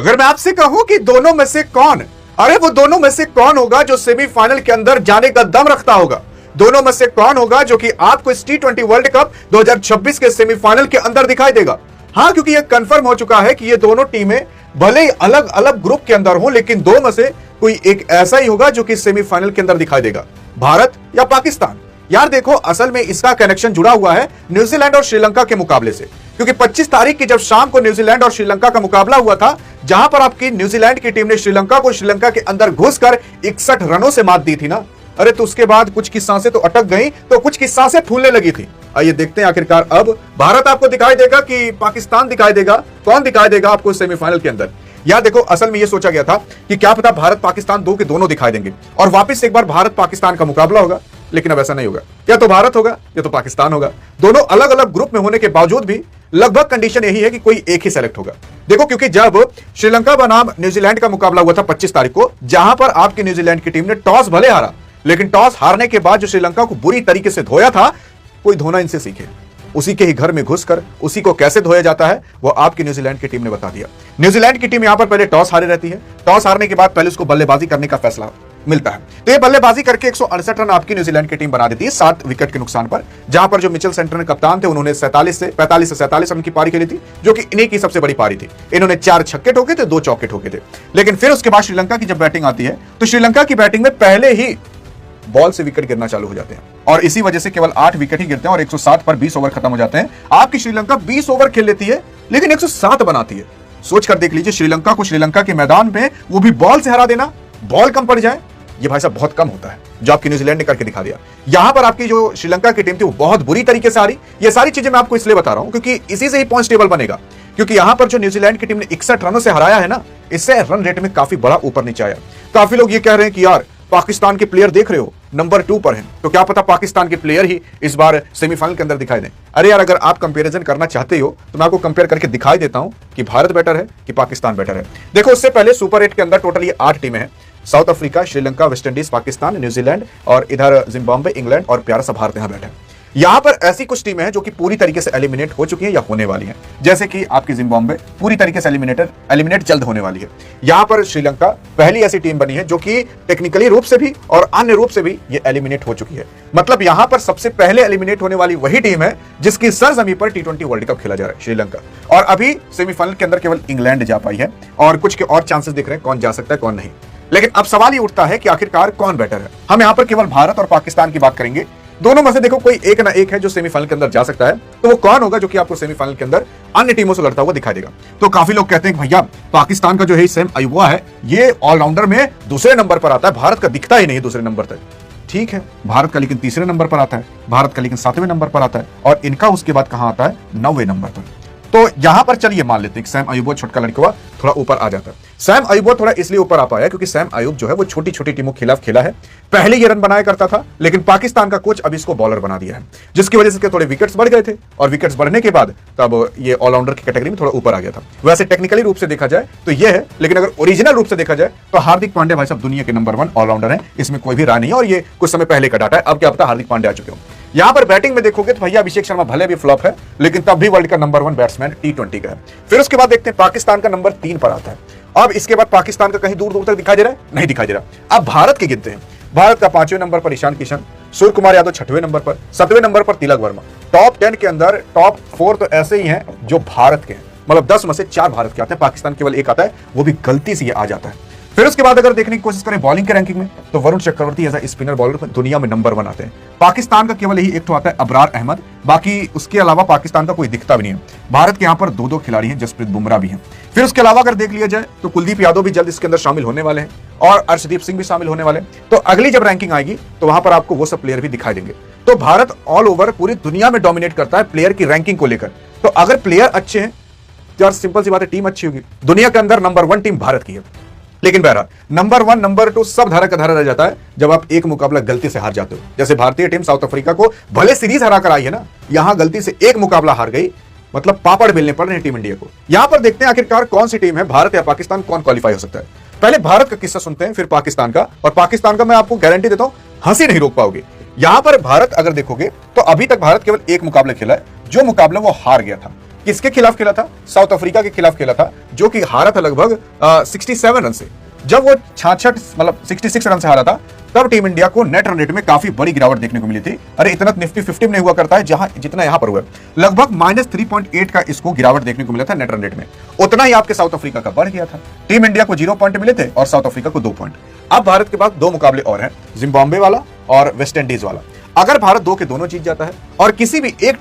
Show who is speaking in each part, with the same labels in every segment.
Speaker 1: अगर मैं आपसे कहूं कि दोनों में से कौन, अरे वो दोनों में से कौन होगा जो सेमीफाइनल के अंदर जाने का दम रखता होगा? दोनों में से कौन होगा जो कि आपको इस T20 वर्ल्ड कप 2026 के सेमीफाइनल के अंदर दिखाई देगा? हां, क्योंकि यह कंफर्म हो चुका है कि ये दोनों टीमें भले ही अलग अलग ग्रुप के अंदर हो, लेकिन दो में से कोई एक ऐसा ही होगा जो कि सेमीफाइनल के अंदर दिखाई देगा, भारत या पाकिस्तान। यार देखो, असल में इसका कनेक्शन जुड़ा हुआ है न्यूजीलैंड और श्रीलंका के मुकाबले से, क्योंकि 25 तारीख की जब शाम को न्यूजीलैंड और श्रीलंका का मुकाबला हुआ था, जहां पर आपकी न्यूजीलैंड की टीम ने श्रीलंका को श्रीलंका के अंदर घुसकर 61 रनों से मात दी थी ना। अरे तो उसके बाद कुछ की सांसें तो अटक गई, तो कुछ की सांसें फूलने लगी थी। आइए देखते हैं आखिरकार अब भारत आपको दिखाई देगा कि पाकिस्तान दिखाई देगा, कौन दिखाई देगा आपको सेमीफाइनल के अंदर। यार देखो, असल में यह सोचा गया था कि क्या पता भारत पाकिस्तान दो के दोनों दिखाई देंगे और वापस एक बार भारत पाकिस्तान का मुकाबला होगा, लेकिन अब ऐसा नहीं होगा। या तो भारत होगा या तो पाकिस्तान होगा। दोनों अलग अलग ग्रुप में होने के बावजूद भी लगभग कंडीशन यही है कि कोई एक ही सेलेक्ट होगा। देखो, क्योंकि जब श्रीलंका बनाम न्यूजीलैंड का मुकाबला हुआ था 25 तारीख को, जहां पर आपकी न्यूजीलैंड की टीम ने टॉस भले हारा, लेकिन टॉस हारने के बाद जो श्रीलंका को बुरी तरीके से धोया था, कोई धोना इनसे सीखे। उसी के ही घर में घुसकर उसी को कैसे धोया जाता है वो आपकी न्यूजीलैंड की टीम ने बता दिया। न्यूजीलैंड की टीम यहां पर पहले टॉस हारे रहती है। टॉस हारने के बाद पहले उसको बल्लेबाजी करने का फैसला मिलता है, तो ये बल्लेबाजी करके 168 रन आपकी न्यूजीलैंड की टीम बना देती है 7 विकेट के नुकसान पर। जहां पर जो मिचेल सेंटर कप्तान थे, उन्होंने 45 से 47 रन की पारी खेली थी, जो कि इन्हीं की सबसे बड़ी पारी थी। इन्होंने 4 छक्के ठोके थे, 2 चौके ठोके थे। लेकिन फिर उसके बाद श्रीलंका की जब बैटिंग आती है, तो श्रीलंका की बैटिंग में पहले ही बॉल से विकेट गिरना चालू हो जाते हैं और इसी वजह से केवल 8 विकेट ही गिरते हैं और 107 पर 20 ओवर खत्म हो जाते हैं। आपकी श्रीलंका 20 ओवर खेल लेती है, लेकिन 107 बनाती है। सोच कर देख लीजिए, श्रीलंका को श्रीलंका के मैदान में वो भी बॉल से हरा देना, बॉल कम पड़ जाए, ये भाई साहब बहुत कम होता है, जो आपकी न्यूजीलैंड ने करके दिखा दिया। यहां पर आपकी जो श्रीलंका की टीम थी वो बहुत बुरी तरीके से हारी। ये सारी चीजें मैं आपको इसलिए बता रहा हूं क्योंकि इसी से ही पॉइंट्स टेबल बनेगा। क्योंकि यहां पर जो न्यूजीलैंड की टीम ने 61 रनों से हराया है ना, इससे रन रेट में काफी बड़ा ऊपर नीचे आया। काफी लोग ये कह रहे हैं कि यार पाकिस्तान के प्लेयर देख रहे हो नंबर 2 पर हैं, तो क्या पता पाकिस्तान के प्लेयर ही इस बार सेमीफाइनल के अंदर दिखाई दें। अरे यार, अगर आप कंपैरिजन करना चाहते हो तो मैं आपको कंपेयर करके दिखाई देता हूं कि भारत बेटर है कि पाकिस्तान बेटर है। देखो, उससे पहले सुपर 8 के अंदर टोटल ये 8 टीमें हैं। South Africa, Sri Lanka, West Indies, Pakistan, New Zealand और इधर जिम्बाब्वे, इंग्लैंड और प्यारा सा भारत यहां बैठे हैं। यहां पर ऐसी कुछ टीमें हैं जो कि पूरी तरीके से एलिमिनेट हो चुकी हैं या होने वाली हैं, जैसे कि आपकी जिम्बाब्वे पूरी तरीके से एलिमिनेट जल्द होने वाली है। यहां पर श्रीलंका पहली ऐसी टीम बनी है जो कि टेक्निकली रूप से भी और अन्य रूप से भी ये एलिमिनेट हो चुकी है। मतलब यहां पर सबसे पहले एलिमिनेट होने वाली वही टीम है जिसकी सरजमीं पर T20 वर्ल्ड कप खेला जा रहा है, श्रीलंका। और अभी सेमीफाइनल के अंदर केवल इंग्लैंड जा पाई है और कुछ के और चांसेस दिख रहे हैं कौन जा सकता है कौन नहीं। लेकिन अब सवाल ये उठता है कि आखिरकार कौन बेटर है। हम यहां पर केवल भारत और पाकिस्तान की बात करेंगे। दोनों में से देखो कोई एक ना एक है जो सेमीफाइनल के अंदर जा सकता है, तो वो कौन होगा जो कि आपको सेमीफाइनल के अंदर अन्य टीमों से लड़ता हुआ दिखाई देगा। तो काफी लोग कहते हैं कि भैया पाकिस्तान का जो है सैम अयूबा है, ये ऑलराउंडर में दूसरे नंबर पर आता है, भारत का दिखता ही नहीं दूसरे नंबर तक। ठीक है, भारत का लेकिन तीसरे नंबर पर आता है, भारत का लेकिन 7वें नंबर पर आता है और इनका उसके बाद कहां आता है, 9वें नंबर पर। तो यहां पर चलिए मान लेते हैं कि सैम अयूब छोटका लड़का थोड़ा ऊपर आ जाता है। सैम अयूब थोड़ा इसलिए ऊपर आ पाया क्योंकि सैम अयूब जो है वो छोटी छोटी टीमों के खिलाफ खेला है। पहले ये रन बनाया करता था, लेकिन पाकिस्तान का कोच अब इसको बॉलर बना दिया है, जिसकी वजह से थोड़े विकेट्स बढ़ गए थे और विकेट्स बढ़ने के बाद तब ये ऑलराउंडर की कैटेगरी में थोड़ा ऊपर आ गया था। वैसे टेक्निकली रूप से देखा जाए तो ये है, लेकिन अगर ओरिजिनल रूप से देखा जाए तो हार्दिक पांड्या भाई साहब दुनिया के नंबर 1 ऑलराउंडर है, इसमें कोई भी राय नहीं है और ये कुछ समय पहले का डाटा है। अब क्या पता हार्दिक पांड्या आ चुके हो। यहां पर बैटिंग में देखोगे तो भैया अभिषेक शर्मा भले भी फ्लॉप है, लेकिन तब भी वर्ल्ड का नंबर 1 बैट्समैन T20 का है। फिर उसके बाद देखते हैं पाकिस्तान का नंबर 3 पर आता है। अब इसके बाद पाकिस्तान का कहीं दूर दूर तक दिखाई दे रहा है, नहीं दिखाई दे रहा। अब भारत के गिनते हैं। भारत का 5वें नंबर पर ईशान किशन, सूर्य कुमार यादव 6वें नंबर पर, 7वें नंबर पर तिलक वर्मा। टॉप 10 के अंदर टॉप 4 तो ऐसे ही हैं जो भारत के हैं, मतलब 10 में से 4 भारत के आते हैं, पाकिस्तान केवल 1 आता है, वो भी गलती से ये आ जाता है। फिर उसके बाद अगर देखने की कोशिश करें बॉलिंग के रैंकिंग में, तो Varun Chakravarthy as a spinner bowler दुनिया में नंबर 1 आते हैं। पाकिस्तान का केवल यही एक तो आता है अबरार अहमद, बाकी उसके अलावा पाकिस्तान का कोई दिखता भी नहीं है। भारत के यहाँ पर 2-2 खिलाड़ी हैं, जसप्रीत बुमराह भी हैं। फिर उसके अलावा अगर देख लिया जाए तो कुलदीप यादव भी जल्द इसके अंदर शामिल होने वाले हैं और अर्शदीप सिंह भी शामिल होने वाले हैं। तो अगली जब रैंकिंग आएगी तो वहां पर आपको वो सब प्लेयर भी दिखाई देंगे। तो भारत ऑल ओवर पूरी दुनिया में डोमिनेट करता है प्लेयर की रैंकिंग को लेकर। तो अगर प्लेयर अच्छे हैं, यार सिंपल सी बात है, टीम अच्छी होगी। दुनिया के अंदर नंबर 1 टीम भारत की है, लेकिन बहरहाल नंबर 1 नंबर 2 सब धारा का धारा रह जाता है जब आप एक मुकाबला गलती से हार जाते हो। जैसे भारतीय टीम साउथ अफ्रीका को भले सीरीज हरा कर आई है ना, यहां गलती से एक मुकाबला हार गई, मतलब पापड़ बेलने पड़ रहे हैं टीम इंडिया को। यहां पर देखते हैं आखिरकार कौन सी टीम है, भारत या पाकिस्तान, कौन क्वालिफाई हो सकता है। पहले भारत का किस्सा सुनते हैं, फिर पाकिस्तान का। और पाकिस्तान का मैं आपको गारंटी देता हूं हंसी नहीं रोक पाओगे। यहां पर भारत अगर देखोगे तो अभी तक भारत केवल एक मुकाबला खेला है, जो मुकाबला वो हार गया था। किसके खिलाफ खेला था? साउथ अफ्रीका के खिलाफ खेला था, जो कि हारा था लगभग 67 रन से। जब वो 66 मतलब 66 रन से हारा था, तब टीम इंडिया को नेट रन रेट में काफी बड़ी गिरावट देखने को मिली थी। अरे इतना निफ्टी 50 में नहीं हुआ करता है जहां जितना यहां पर हुआ, लगभग -3.8 का इसको गिरावट देखने को मिला था नेट रन रेट में। उतना ही आपके साउथ अफ्रीका का बढ़ गया था। टीम इंडिया को 0 पॉइंट मिले थे और साउथ अफ्रीका को 2 पॉइंट। अब भारत के पास 2 मुकाबले और हैं, जिम्बाब्वे वाला और वेस्ट इंडीज वाला। अगर भारत 2 के दोनों जीत जाता है और किसी भी एक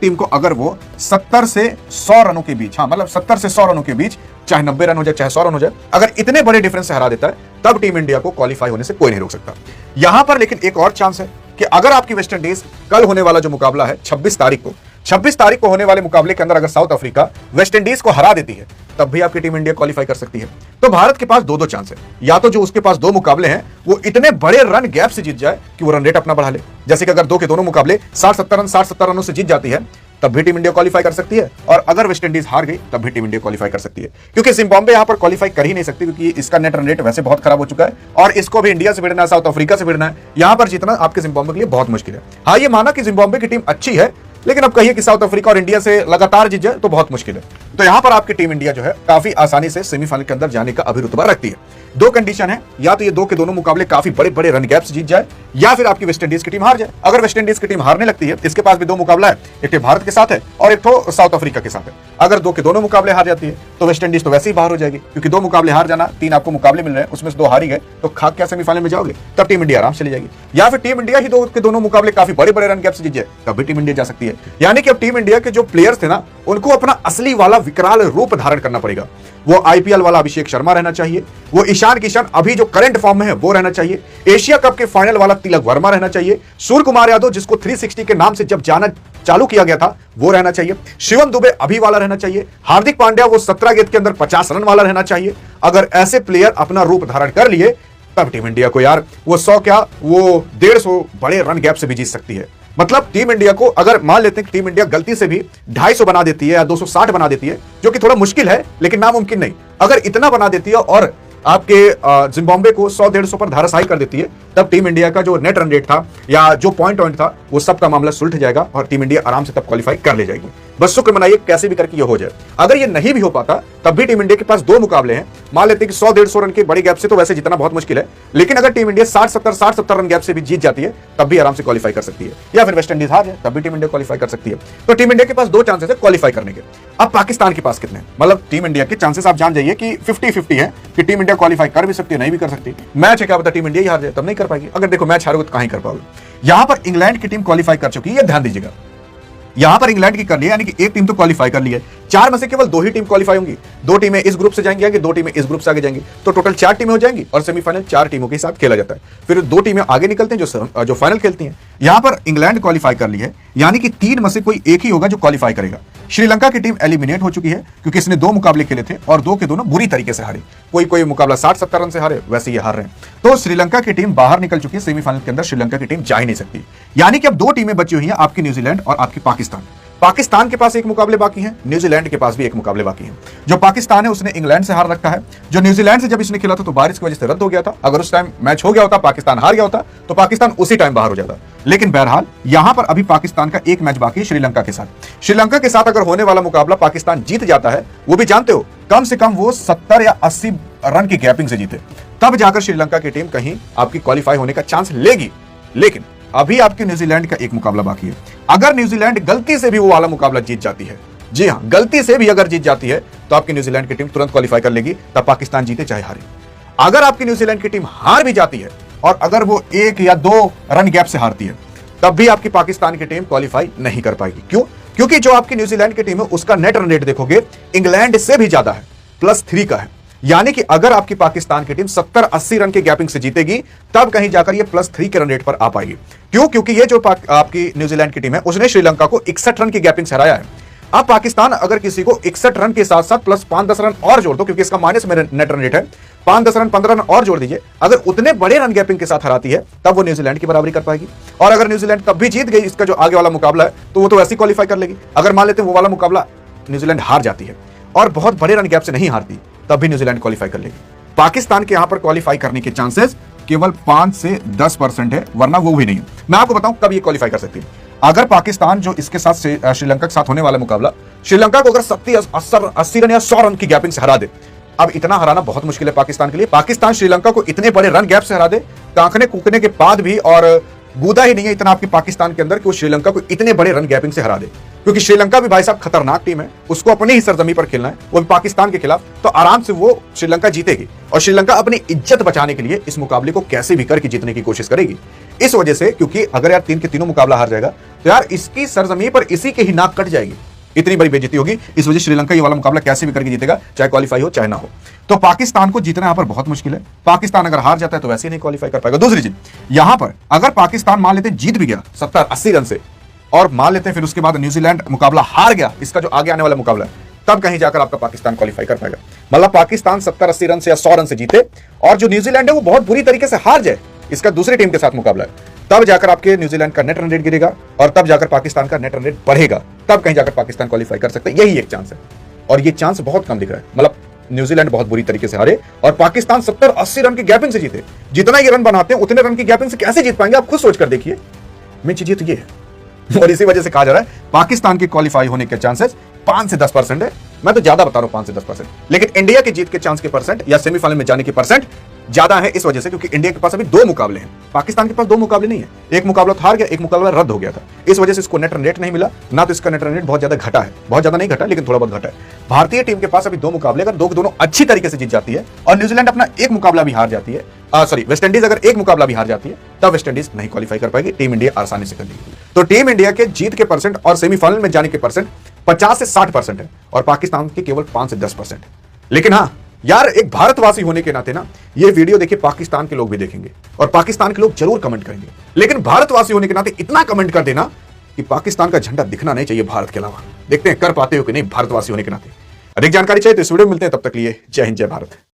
Speaker 1: टीम को अगर वो 70 से 100 रनों के बीच, हाँ मतलब 70 से 100 रनों के बीच, चाहे 90 रन हो जाए चाहे 100 रन हो जाए, अगर इतने बड़े डिफरेंस से हरा देता है, तब टीम इंडिया को क्वालिफाई होने से कोई नहीं रोक सकता। यहां पर लेकिन एक और चांस है कि अगर आपकी वेस्ट इंडीज कल होने वाला जो मुकाबला है 26 तारीख को होने वाले मुकाबले के अंदर अगर साउथ अफ्रीका वेस्ट इंडीज को हरा देती है, तब भी आपकी टीम इंडिया क्वालिफाई कर सकती है। तो भारत के पास 2 चांस है, या तो जो उसके पास 2 मुकाबले हैं वो इतने बड़े रन गैप से जीत जाए कि वो रन रेट अपना बढ़ा ले। जैसे कि अगर 2 के दोनों मुकाबले 60-70 रनों से जीत जाती है, तब भी टीम इंडिया क्वालिफाई कर सकती है। और अगर वेस्ट इंडीज हार गई, तब भी टीम इंडिया क्वालिफाई कर सकती है, क्योंकि जिम्बाब्वे यहां पर क्वालिफाई कर ही नहीं सकती, क्योंकि इसका नेट रन रेट वैसे बहुत खराब हो चुका है और इसको भी इंडिया से भिड़ना है, साउथ अफ्रीका से भिड़ना है। यहां पर जीतना आपके जिम्बाब्वे के लिए बहुत मुश्किल है। हाँ, ये माना कि जिम्बाब्वे की टीम अच्छी है, लेकिन अब कहिए कि साउथ अफ्रीका और इंडिया से लगातार जीत जाए तो बहुत मुश्किल है। तो यहां पर आपकी टीम इंडिया जो है काफी आसानी से सेमीफाइनल के अंदर जाने का अभी रुतबा रखती है। 2 कंडीशन है, या तो ये 2 के दोनों मुकाबले काफी बड़े बड़े रन गैप से जीत जाए, या फिर आपकी वेस्ट इंडीज की टीम हार जाए। अगर वेस्ट इंडीज की टीम हारने लगती है, इसके पास भी 2 मुकाबला है, एक तो भारत के साथ है और एक तो साउथ अफ्रीका के साथ है। अगर 2 के दोनों मुकाबले हार जाती है, तो वेस्ट इंडीज तो वैसे ही बाहर हो जाएगी, क्योंकि 2 मुकाबले हार जाना, 3 आपको मुकाबले मिल रहे हैं, उसमें से 2 हार ही गए, तो खाक क्या सेमीफाइनल में जाओगे? तब टीम इंडिया आराम से चली जाएगी। या फिर टीम इंडिया ही 2 के दोनों मुकाबले काफी बड़े बड़े रन गैप से जीत जाए, तब भी टीम इंडिया जा सकती है। यानी कि अब टीम इंडिया के जो प्लेयर्स थे ना, उनको अपना असली वाला विकराल रूप धारण करना पड़ेगा। वो आईपीएल वाला अभिषेक शर्मा रहना चाहिए, वो ईशान किशन अभी जो करंट फॉर्म में है वो रहना चाहिए, एशिया कप के फाइनल वाला तिलक वर्मा रहना चाहिए, सूर्य कुमार यादव जिसको 360 के नाम से जब जाना चालू किया गया था वो रहना चाहिए, शिवम दुबे अभी वाला रहना चाहिए, हार्दिक पांड्या वो 17 गेंद के अंदर 50 रन वाला रहना चाहिए। अगर ऐसे प्लेयर अपना रूप धारण कर लिए, तब टीम इंडिया को यार वो 100 क्या वो 150 बड़े रन गैप से भी जीत सकती है। मतलब टीम इंडिया को अगर मान लेते हैं कि टीम इंडिया गलती से भी 250 बना देती है या 260 बना देती है, जो कि थोड़ा मुश्किल है लेकिन नामुमकिन नहीं, अगर इतना बना देती है और आपके जिम्बाब्वे को 100-150 पर धाराशायी कर देती है, तब टीम इंडिया का जो नेट रन रेट था या जो पॉइंट था, वो सब का मामला सुलझ जाएगा और टीम इंडिया आराम से तब क्वालिफाई कर ले जाएगी। बस शुक्र मनाइए कैसे भी करके ये हो जाए। अगर ये नहीं भी हो पाता, तब भी टीम इंडिया के पास 2 मुकाबले हैं। मान लेते हैं कि 100-150 रन के बड़े गैप से तो वैसे जितना बहुत मुश्किल है, लेकिन अगर टीम इंडिया 60-70 रन गैप से भी जीत जाती है, तब भी आराम से क्वालिफाई कर सकती है। या फिर वेस्ट इंडीज हार जाए, तब भी टीम इंडिया क्वालिफाई कर सकती है। तो टीम इंडिया के पास 2 चांसेस है क्वालिफाई करने के। अब पाकिस्तान के पास कितने? मतलब टीम इंडिया के चांसेस आप जान जाइए कि 50-50 है कि टीम इंडिया क्वालिफाई कर भी सकती है, नहीं भी कर सकती। मैच है, क्या पता टीम इंडिया ही हार जाए, तब नहीं कर पाएगी। अगर देखो मैच हारोगे तो कहां कर पाओगे। यहां पर इंग्लैंड की टीम क्वालिफाई कर चुकी है, ध्यान दीजिएगा। यहां पर इंग्लैंड की कर लिया, यानी कि एक टीम तो क्वालिफाई कर ली है। 4 में से केवल 2 ही टीम क्वालिफाई होंगी। 2 टीमें इस ग्रुप से जाएंगी आगे, 2 टीमें इस ग्रुप से आगे जाएंगी, तो टोटल 4 टीमें हो जाएंगी और सेमीफाइनल 4 टीमों के साथ खेला जाता है। फिर 2 टीमें आगे निकलते हैं जो फाइनल खेलती हैं। यहां पर इंग्लैंड क्वालिफाई कर ली है, यानी कि 3 में से कोई एक ही होगा जो क्वालिफाई करेगा। श्रीलंका की टीम एलिमिनेट हो चुकी है, क्योंकि इसने 2 मुकाबले खेले थे और 2 के दोनों बुरी तरीके से हारे। कोई मुकाबला 60-70 रन से हारे, वैसे ये हार रहे हैं। तो श्रीलंका की टीम बाहर निकल चुकी है, सेमीफाइनल के अंदर श्रीलंका की टीम जा ही नहीं सकती। यानी कि अब 2 टीमें बची हुई हैं, आपकी न्यूजीलैंड और आपकी पाकिस्तान। पाकिस्तान के पास 1 मुकाबले बाकी हैं, न्यूजीलैंड के पास भी 1 मुकाबले बाकी हैं। जो पाकिस्तान है उसने इंग्लैंड से हार रखा है। जो न्यूजीलैंड से जब इसने खेला था तो बारिश की वजह से रद्द हो गया था। अगर उस टाइम मैच हो गया होता, पाकिस्तान हार गया होता, तो पाकिस्तान उसी टाइम बाहर हो जाता। लेकिन बहरहाल यहां पर अभी पाकिस्तान का 1 मैच बाकी है श्रीलंका के साथ। श्रीलंका के साथ अगर होने वाला मुकाबला पाकिस्तान जीत जाता है, वो भी जानते हो कम से कम वो 70 या 80 रन की गैपिंग से जीते, तब जाकर श्रीलंका की टीम कहीं आपकी क्वालिफाई होने का चांस लेगी। लेकिन अभी आपकी न्यूजीलैंड का 1 मुकाबला बाकी है। अगर न्यूजीलैंड गलती से भी वो वाला मुकाबला जीत जाती है, जी हां, गलती से भी अगर जीत जाती है, तो आपकी न्यूजीलैंड की टीम तुरंत क्वालिफाई कर लेगी, तब पाकिस्तान जीते चाहे हारे। अगर आपकी न्यूजीलैंड की टीम हार भी जाती है और अगर वो 1 या 2 रन गैप से हारती है, तब भी आपकी पाकिस्तान की टीम क्वालिफाई नहीं कर पाएगी। क्यों? क्योंकि जो आपकी न्यूजीलैंड की टीम है उसका नेट रन रेट देखोगे इंग्लैंड से भी ज्यादा है, +3 का है। यानी कि अगर आपकी पाकिस्तान की टीम 70-80 रन के गैपिंग से जीतेगी, तब कहीं जाकर ये +3 के रन रेट पर आ पाएगी। क्यों? क्योंकि ये जो आपकी न्यूजीलैंड की टीम है उसने श्रीलंका को 61 रन की गैपिंग से हराया है। अब पाकिस्तान अगर किसी को 61 रन के साथ साथ प्लस 5-10 रन और जोड़ दो, क्योंकि इसका माइनस में नेट रन रेट है, 5-10 रन 15 रन और जोड़ दीजिए, अगर उतने बड़े रन गैपिंग के साथ हराती है, तब वो न्यूजीलैंड की बराबरी कर पाएगी। और अगर न्यूजीलैंड तब भी जीत गई इसका जो आगे वाला मुकाबला है, तो वो तो वैसे ही क्वालिफाई कर लेगी। अगर मान लेते हैं वो वाला मुकाबला न्यूजीलैंड हार जाती है और बहुत बड़े रन गैप से नहीं हारती, तब भी न्यूजीलैंड क्वालिफाई कर लेगी। पाकिस्तान के यहां पर क्वालिफाई करने के चांसेस केवल 5 से 10% है, वरना वो भी नहीं है। मैं आपको बताऊं कब ये क्वालिफाई कर सकती है। अगर पाकिस्तान जो इसके साथ श्रीलंका के साथ होने वाला मुकाबला श्रीलंका को अगर 70-80 रन या 100 रन की गैपिंग से हरा दे, अब इतना हराना बहुत मुश्किल है पाकिस्तान के लिए। पाकिस्तान श्रीलंका को इतने बड़े रन गैप से हरा दे, कांखने कूकने के बाद भी, और गूदा ही नहीं है इतना आपके पाकिस्तान के अंदर कि वो श्रीलंका को इतने बड़े रन गैपिंग से हरा दे। क्योंकि श्रीलंका भी भाई साहब खतरनाक टीम है, उसको अपनी ही सरजमी पर खेलना है, वो भी पाकिस्तान के खिलाफ, तो आराम से वो श्रीलंका जीतेगी। और श्रीलंका अपनी इज्जत बचाने के लिए इस मुकाबले को कैसे भी करके जीतने की कोशिश करेगी। इस वजह से, क्योंकि अगर यार 3 के तीनों मुकाबला हार जाएगा तो यार इसकी सरजमी पर इसी के ही नाक कट जाएगी, इतनी बड़ी बेइज्जती होगी। इस वजह से श्रीलंका ये वाला मुकाबला कैसे भी करके जीतेगा, चाहे क्वालिफाई हो चाहे ना हो। तो पाकिस्तान को जीतना यहां पर बहुत मुश्किल है। पाकिस्तान अगर हार जाता है तो वैसे ही नहीं क्वालिफाई कर पाएगा। दूसरी चीज, यहां पर अगर पाकिस्तान मान लेते जीत भी गया 70-80 रन से, और मान लेते हैं फिर उसके बाद न्यूजीलैंड मुकाबला हार गया, इसका जो आगे आने वाला मुकाबला है, तब कहीं जाकर आपका पाकिस्तान क्वालिफाई कर पाएगा। मतलब पाकिस्तान 70-80 रन से या 100 रन से जीते, और जो न्यूजीलैंड है वो बहुत बुरी तरीके से हार जाए, इसका दूसरी टीम के साथ मुकाबला है, तब जाकर आपके न्यूजीलैंड का नेट रन रेट गिरेगा, और तब जाकर पाकिस्तान का नेट रन रेट बढ़ेगा, तब कहीं जाकर पाकिस्तान क्वालिफाई कर सकते हैं। यही एक चांस है, और ये चांस बहुत कम दिख रहा है। मतलब न्यूजीलैंड बहुत बुरी तरीके से हारे और पाकिस्तान 70-80 रन की गैपिंग से जीते। जितना ये रन बनाते हैं उतने रन की गैपिंग से कैसे जीत पाएंगे, आप खुद सोच कर देखिए। मेन चीज तो ये है, और इसी वजह से कहा जा रहा है पाकिस्तान के क्वालिफाई होने के चांसेस 5 से 10% है। मैं तो ज्यादा बता रहा हूं, 5 से 10%, लेकिन इंडिया की जीत के चांस के परसेंट या सेमीफाइनल में जाने के परसेंट ज्यादा है। इस वजह से क्योंकि इंडिया के पास अभी 2 मुकाबले हैं, पाकिस्तान के पास 2 मुकाबले नहीं है। एक मुकाबला तो हार गया, एक मुकाबला रद्द हो गया था, इस वजह से इसको नेट रन रेट नहीं मिला ना, तो इसका नेट रन रेट बहुत ज्यादा घटा है। बहुत ज्यादा नहीं घटा, लेकिन थोड़ा बहुत घटा है। भारतीय टीम के पास अभी 2 मुकाबले, अगर दोनों अच्छी तरीके से जीत जाती है और न्यूजीलैंड अपना एक मुकाबला भी हार जाती है, वेस्ट इंडीज अगर एक मुकाबला भी हार जाती है, तब वेस्ट इंडीज नहीं क्वालिफाई कर पाएगी, टीम इंडिया आसानी से कर लेगी। तो टीम इंडिया के जीत के परसेंट और सेमीफाइनल में जाने के परसेंट 50 से 60% है, और पाकिस्तान के केवल 5 से 10%। लेकिन हाँ यार, एक भारतवासी होने के नाते ना, ये वीडियो देखिए पाकिस्तान के लोग भी देखेंगे, और पाकिस्तान के लोग जरूर कमेंट करेंगे, लेकिन भारतवासी होने के नाते इतना कमेंट कर देना कि पाकिस्तान का झंडा दिखना नहीं चाहिए भारत के अलावा। देखते हैं कर पाते हो कि नहीं भारतवासी होने के नाते। अधिक जानकारी चाहिए तो इस वीडियो में मिलते हैं, तब तक लिए जय हिंद जय भारत।